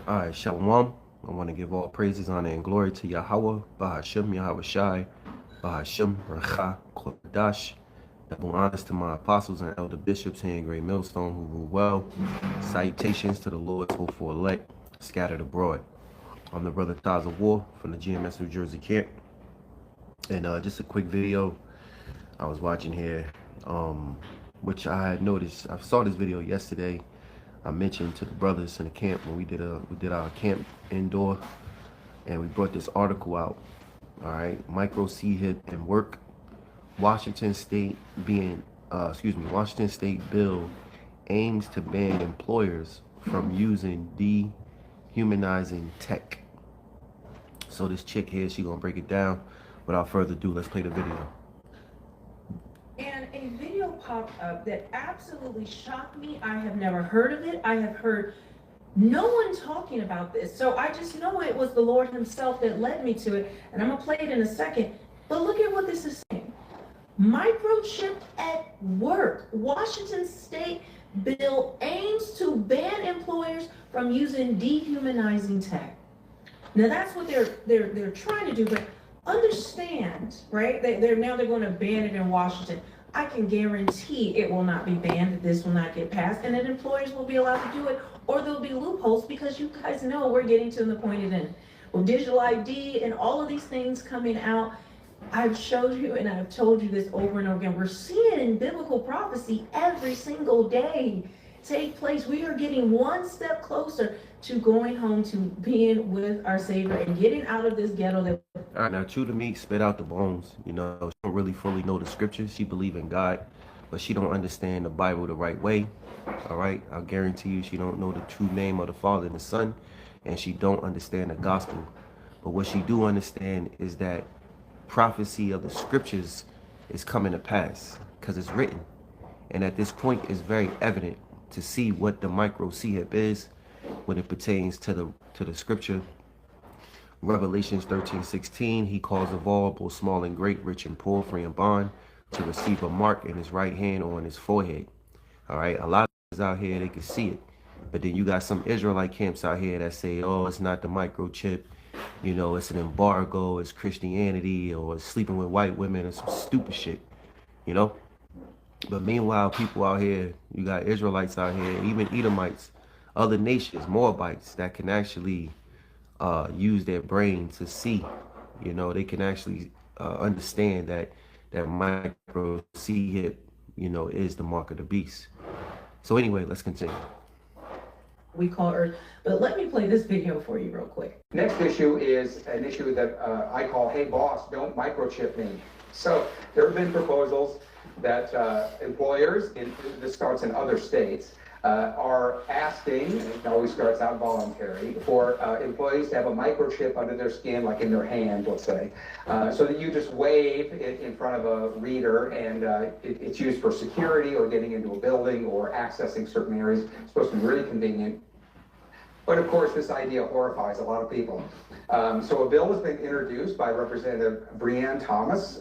Alright, Shalom. I want to give all praises, honor, and glory to Yahawah, BaHaSham, Yahawashi, BaHaSham, Rawchaa, Qadash. Double honors to my apostles and elder bishops here in GreatMillStone who rule well. Salutations to the Lord's hopeful elect scattered abroad. I'm the brother Yahawah from the GMS New Jersey camp. And just a quick video I was watching here, which I had noticed. I saw this video yesterday. I mentioned to the brothers in the camp when we did our camp indoor, and we brought this article out. All right, micro C-hip and work. Washington State bill aims to ban employers from using dehumanizing tech. So this chick here, she gonna break it down. Without further ado, let's play the video. And a video popped up that absolutely shocked me. I have never heard of it. I have heard no one talking about this. So I just know it was the Lord himself that led me to it. And I'm going to play it in a second. But look at what this is saying. Microchip at work. Washington State bill aims to ban employers from using dehumanizing tech. Now that's what they're trying to do, but understand, right? They're going to ban it in Washington. I can guarantee it will not be banned. This will not get passed, and that employers will be allowed to do it, or there'll be loopholes, because you guys know we're getting to the point of end. With digital ID and all of these things coming out, I've showed you and I've told you this over and over again. We're seeing biblical prophecy every single day take place. We are getting one step closer to going home, to being with our Savior and getting out of this ghetto. That all right, now chew the meat, spit out the bones. You know, she don't really fully know the scriptures. She believe in God, but she don't understand the Bible the right way. All right, I'll guarantee you she don't know the true name of the Father and the Son, and she don't understand the gospel. But what she do understand is that prophecy of the scriptures is coming to pass, because it's written. And at this point, it's very evident to see what the micro C-hip is when it pertains to the scripture. Revelations 13:16, he calls of all, both small and great, rich and poor, free and bond, to receive a mark in his right hand or on his forehead. All right, a lot of us out here, they can see it. But then you got some Israelite camps out here that say, oh, it's not the microchip, you know, it's an embargo, it's Christianity, or it's sleeping with white women, or some stupid shit, you know? But meanwhile, people out here, you got Israelites out here, even Edomites, other nations, Moabites, that can actually use their brain to see. You know, they can actually understand that micro C-hip, you know, is the mark of the beast. So anyway, let's continue. we call Earth. But let me play this video for you real quick. Next issue is an issue that I call, hey boss, don't microchip me. So there have been proposals that employers, this starts in other states, are asking, and it always starts out voluntary, for employees to have a microchip under their skin, like in their hand, let's say, so that you just wave it in front of a reader, and it's used for security or getting into a building or accessing certain areas. It's supposed to be really convenient. But of course, this idea horrifies a lot of people. So a bill has been introduced by Representative Breanne Thomas.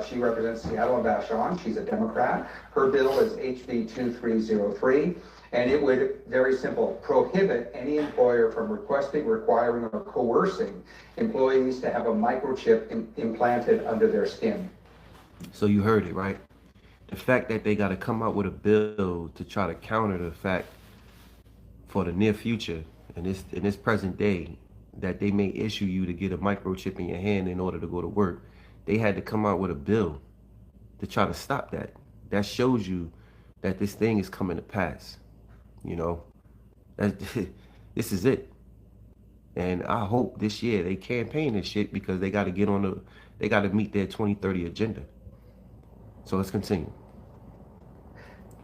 She represents Seattle and BaHaSham. She's a Democrat. Her bill is HB 2303. And it would, very simple, prohibit any employer from requesting, requiring, or coercing employees to have a microchip implanted under their skin. So you heard it, right? The fact that they got to come out with a bill to try to counter the fact for the near future, in this present day, that they may issue you to get a microchip in your hand in order to go to work. They had to come out with a bill to try to stop that. That shows you that this thing is coming to pass. You know, this is it. And I hope this year they campaign this shit, because they got to get on they got to meet their 2030 agenda. So let's continue.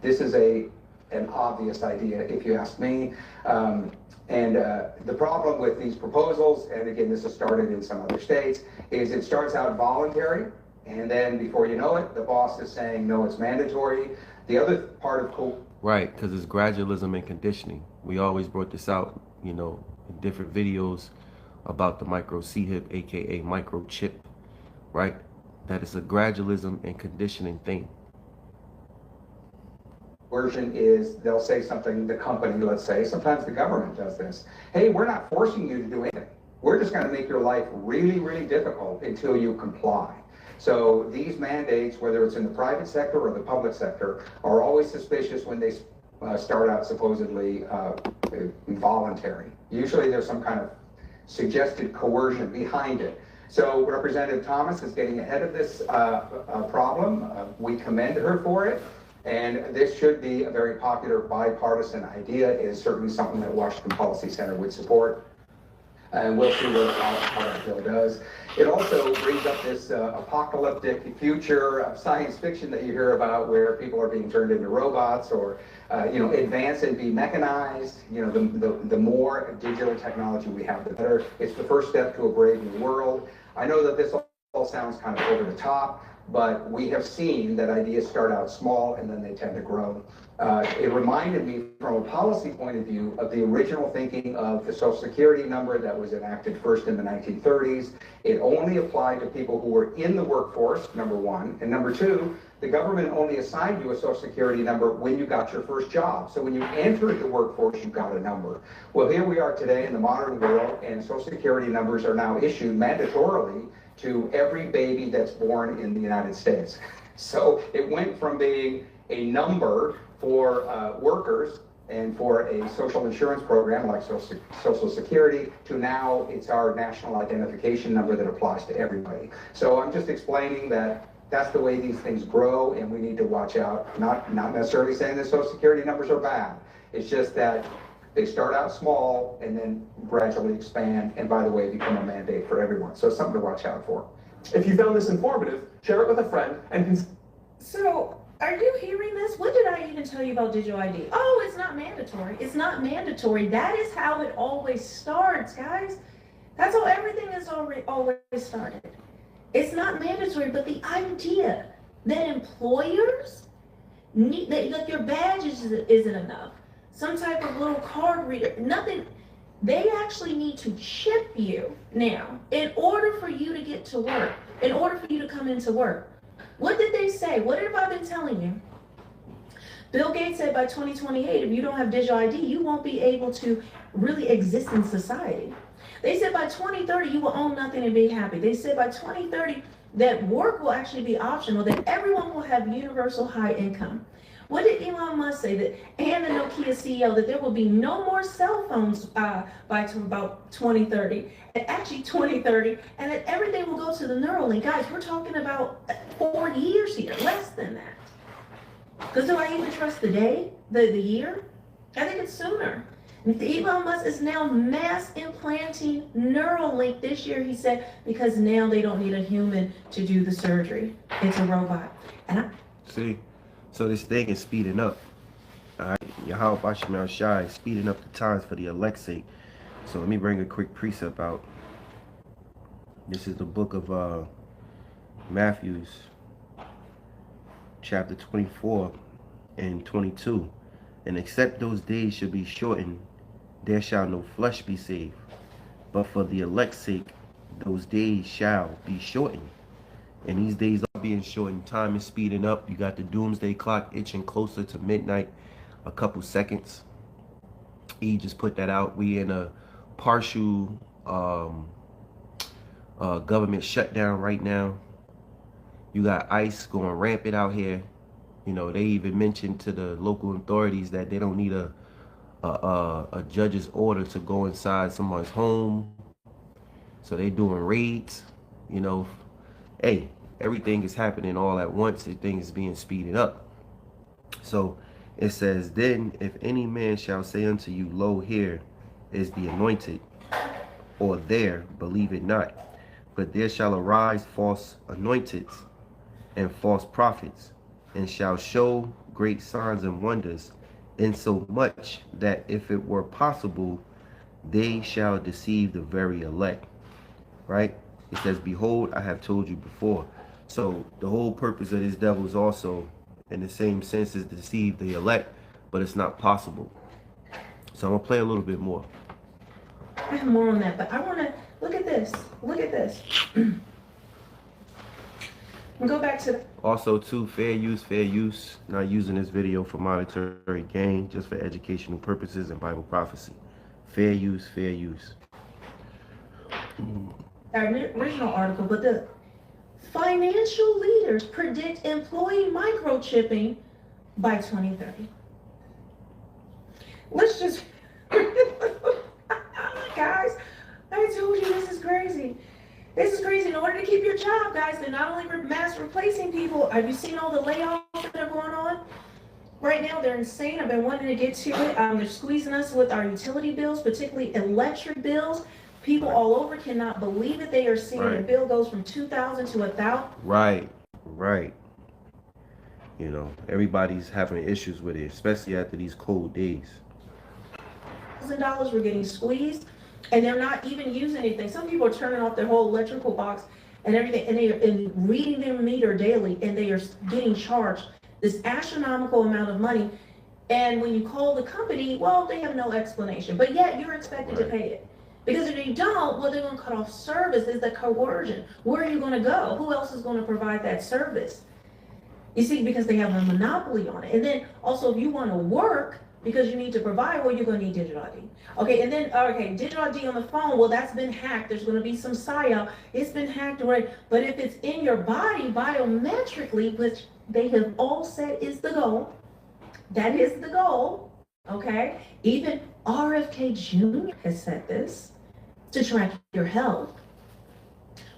This is an obvious idea, if you ask me. The problem with these proposals, and again, this has started in some other states, is it starts out voluntary, and then before you know it, the boss is saying, no, it's mandatory. The other part of right, because it's gradualism and conditioning. We always brought this out, you know, in different videos about the micro C-hip, aka microchip, right? That is a gradualism and conditioning thing. coercion is they'll say something, the company, let's say, sometimes the government does this. Hey, we're not forcing you to do anything. We're just going to make your life really, really difficult until you comply. So these mandates, whether it's in the private sector or the public sector, are always suspicious when they start out supposedly voluntary. Usually there's some kind of suggested coercion behind it. So Representative Thomas is getting ahead of this problem. We commend her for it. And this should be a very popular bipartisan idea. It is certainly something that Washington Policy Center would support. And we'll see how that bill does. It also brings up this apocalyptic future of science fiction that you hear about, where people are being turned into robots, or advance and be mechanized. The more digital technology we have, the better. It's the first step to a brave new world. I know that this all sounds kind of over the top, but we have seen that ideas start out small and then they tend to grow. It reminded me, from a policy point of view, of the original thinking of the Social Security number that was enacted first in the 1930s. It only applied to people who were in the workforce, number one. And number two, the government only assigned you a Social Security number when you got your first job. So when you entered the workforce, you got a number. Well, here we are today in the modern world, and Social Security numbers are now issued mandatorily to every baby that's born in the United States. So it went from being a number for workers and for a social insurance program like Social Security, to now it's our national identification number that applies to everybody. So I'm just explaining that that's the way these things grow, and we need to watch out. Not necessarily saying that Social Security numbers are bad. It's just that they start out small and then gradually expand, and by the way, become a mandate for everyone. So it's something to watch out for. If you found this informative, share it with a friend and So, are you hearing this? What did I even tell you about digital ID? Oh, it's not mandatory. It's not mandatory. That is how it always starts, guys. That's how everything is always started. It's not mandatory, but the idea that employers need, that your badge isn't enough, some type of little card reader, nothing. They actually need to chip you now in order for you to get to work, in order for you to come into work. What did they say? What have I been telling you? Bill Gates said by 2028, if you don't have digital ID, you won't be able to really exist in society. They said by 2030, you will own nothing and be happy. They said by 2030, that work will actually be optional, that everyone will have universal high income. What did Elon Musk say? That, and the Nokia CEO, that there will be no more cell phones by about 2030, and actually 2030, and that everything will go to the Neuralink. Guys, we're talking about 4 years here, less than that. Because do I even trust the day, the year? I think it's sooner. Elon Musk is now mass implanting Neuralink this year, he said, because now they don't need a human to do the surgery. It's a robot. And See, so this thing is speeding up. All right, Yahawashi is speeding up the times for the elect's sake. So let me bring a quick precept out. This is the book of Matthew, chapter 24 and 22. And except those days shall be shortened, there shall no flesh be saved. But for the elect's sake, those days shall be shortened. And these days are being shortened. Time is speeding up. You got the doomsday clock itching closer to midnight, a couple seconds. He just put that out. We in a partial government shutdown right now. You got ICE going rampant out here. You know, they even mentioned to the local authorities that they don't need a judge's order to go inside someone's home. So they doing raids. You know, hey, everything is happening all at once. Everything is being speeded up. So it says, then if any man shall say unto you, lo, here is the anointed, or there, believe it not. But there shall arise false anointeds and false prophets, and shall show great signs and wonders, insomuch that if it were possible, they shall deceive the very elect. Right? It says, behold, I have told you before. So the whole purpose of this devil is also, in the same sense, is to deceive the elect, but it's not possible. So I'm gonna play a little bit more. I have more on that, but I want to look at this. Look at this. And go back to Also, too, fair use. Not using this video for monetary gain, just for educational purposes and Bible prophecy. Fair use. Our original article, but the financial leaders predict employee microchipping by 2030. Let's just, guys, I told you this is crazy. This is crazy. In order to keep your job, guys, they're not only mass replacing people. Have you seen all the layoffs that are going on? Right now, they're insane. I've been wanting to get to it. They're squeezing us with our utility bills, particularly electric bills. People all over cannot believe it. They are seeing the bill goes from $2,000 to $1,000. Right. You know, everybody's having issues with it, especially after these cold days. $1,000 were getting squeezed, and they're not even using anything. Some people are turning off their whole electrical box and everything, and they are reading their meter daily, and they are getting charged this astronomical amount of money. And when you call the company, well, they have no explanation, but yet you're expected to pay it. Because if you don't, well, they're going to cut off service. Is the coercion. Where are you going to go? Who else is going to provide that service? You see, because they have a monopoly on it. And then also, if you want to work, because you need to provide, well, you're going to need digital ID. Okay, and then, digital ID on the phone, well, that's been hacked. There's going to be some psyop. It's been hacked, right? But if it's in your body biometrically, which they have all said is the goal, that is the goal, okay? Even RFK Jr. has said this, to track your health.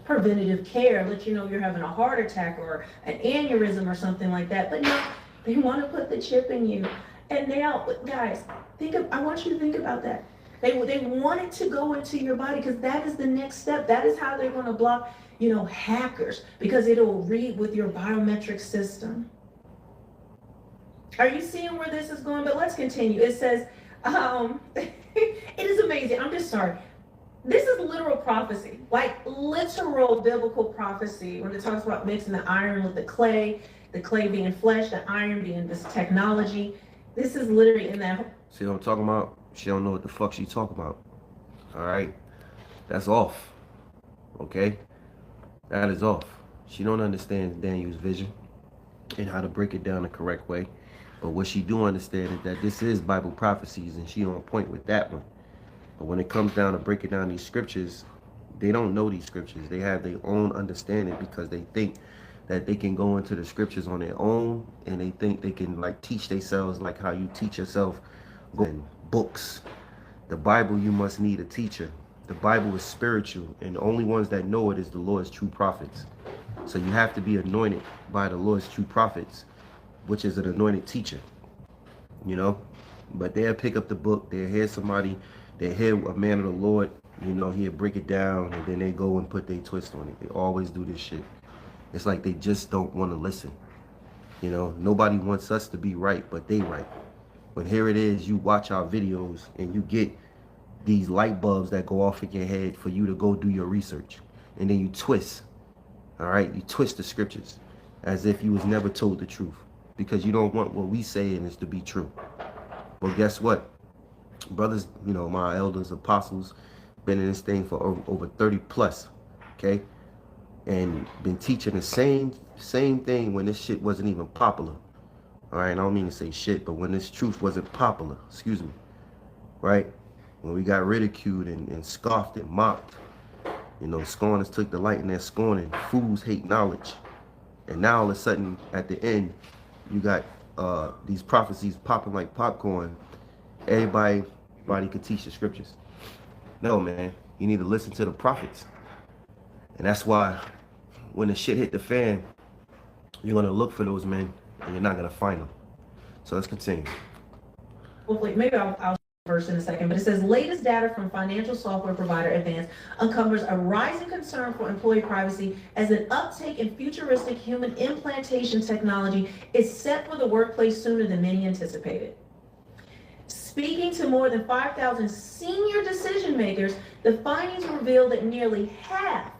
Preventative care, let you know you're having a heart attack or an aneurysm or something like that. But no, they want to put the chip in you. And now, guys, I want you to think about that. They want it to go into your body because that is the next step. That is how they're going to block, hackers, because it'll read with your biometric system. Are you seeing where this is going? But let's continue. It says, it is amazing. I'm just sorry. This is literal prophecy, like literal biblical prophecy, when it talks about mixing the iron with the clay being flesh, the iron being this technology. This is literally in that. See what I'm talking about? She don't know what the fuck she talking about. All right? That's off. Okay? That is off. She don't understand Daniel's vision and how to break it down the correct way. But what she do understand is that this is Bible prophecies, and she on point with that one. But when it comes down to breaking down these scriptures, they don't know these scriptures. They have their own understanding because they think that they can go into the scriptures on their own, and they think they can teach themselves like how you teach yourself in books. The Bible, you must need a teacher. The Bible is spiritual, and the only ones that know it is the Lord's true prophets. So you have to be anointed by the Lord's true prophets, which is an anointed teacher, But they'll pick up the book, they'll hear somebody, they'll hear a man of the Lord, he'll break it down, and then they go and put their twist on it. They always do this shit. It's like they just don't want to listen. Nobody wants us to be right, but they right. But here it is, you watch our videos and you get these light bulbs that go off in your head for you to go do your research. And then you twist, all right? You twist the scriptures as if you was never told the truth, because you don't want what we saying is to be true. Well, guess what? Brothers, my elders, apostles, been in this thing for over 30 plus, okay? And been teaching the same thing when this shit wasn't even popular. All right, I don't mean to say shit, but when this truth wasn't popular, excuse me, right? When we got ridiculed and scoffed and mocked, scorners took delight in their scorning, fools hate knowledge. And now all of a sudden, at the end, you got these prophecies popping like popcorn. Everybody could teach the scriptures. No, man, you need to listen to the prophets. And that's why when the shit hit the fan, you're going to look for those men and you're not going to find them. So let's continue. Hopefully, maybe I'll verse in a second, but it says latest data from financial software provider Advance uncovers a rising concern for employee privacy as an uptake in futuristic human implantation technology is set for the workplace sooner than many anticipated. Speaking to more than 5,000 senior decision makers, the findings reveal that nearly half,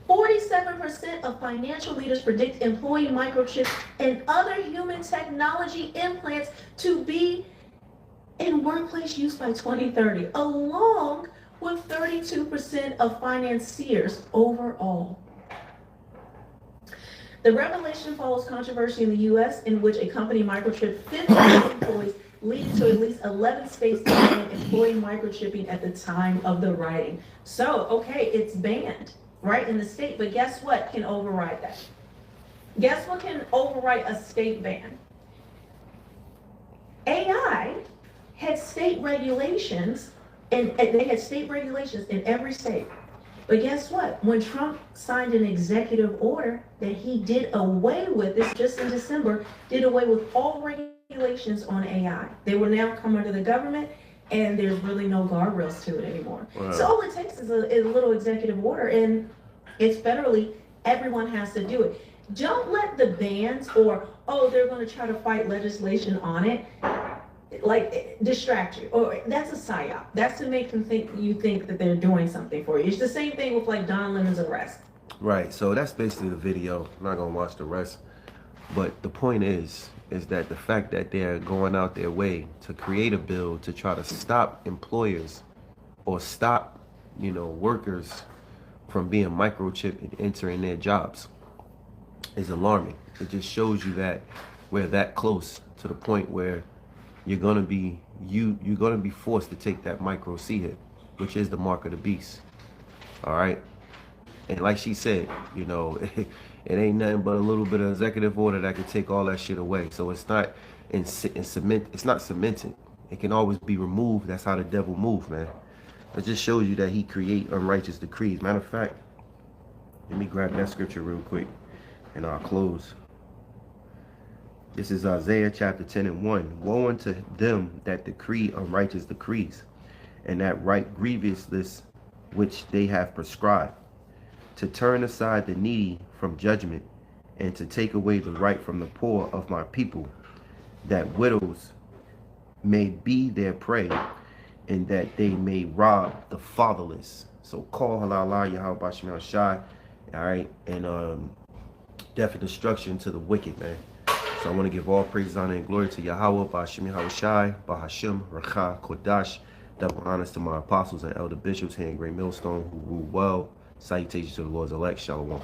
47% of financial leaders predict employee microchips and other human technology implants to be in workplace use by 2030, along with 32% of financiers overall. The revelation follows controversy in the U.S. in which a company microchipped 50 employees, leading to at least 11 states employing microchipping at the time of the writing. So, okay, it's banned, right, in the state, but guess what can override that? Guess what can override a state ban? AI had state regulations, and they had state regulations in every state. But guess what? When Trump signed an executive order that he did away with, this just in December, did away with all regulations on AI. They will now come under the government, and there's really no guardrails to it anymore. Wow. So all it takes is a little executive order, and it's federally, everyone has to do it. Don't let the bans or, oh, they're going to try to fight legislation on it, like distract you. Or that's a psyop. That's to make them think that they're doing something for you. It's the same thing with like Don Lemon's arrest. Right, so that's basically the video. I'm not gonna watch the rest. But the point is that the fact that they're going out their way to create a bill to try to stop employers or stop, workers from being microchipped and entering their jobs is alarming. It just shows you that we're that close to the point where you're gonna be forced to take that micro C hit, which is the mark of the beast. All right, and like she said, it ain't nothing but a little bit of executive order that could take all that shit away. So it's not in cement. It's not cemented. It can always be removed. That's how the devil moves, man. It just shows you that he create unrighteous decrees. Matter of fact, let me grab that scripture real quick, and I'll close. This is Isaiah chapter 10 and 1. Woe unto them that decree unrighteous decrees, and that write grievousness which they have prescribed, to turn aside the needy from judgment, and to take away the right from the poor of my people, that widows may be their prey, and that they may rob the fatherless. So call halal Yahawashi, all right, and death and destruction to the wicked, man. So I want to give all praise, honor, and glory to Yahawah, BaHaSham, Yahawashi, BaHaSham, Rawchaa, Qadash. Double honors to my apostles and elder bishops here in GreatMillStone who rule well. Salutations to the Lord's elect. Shalom.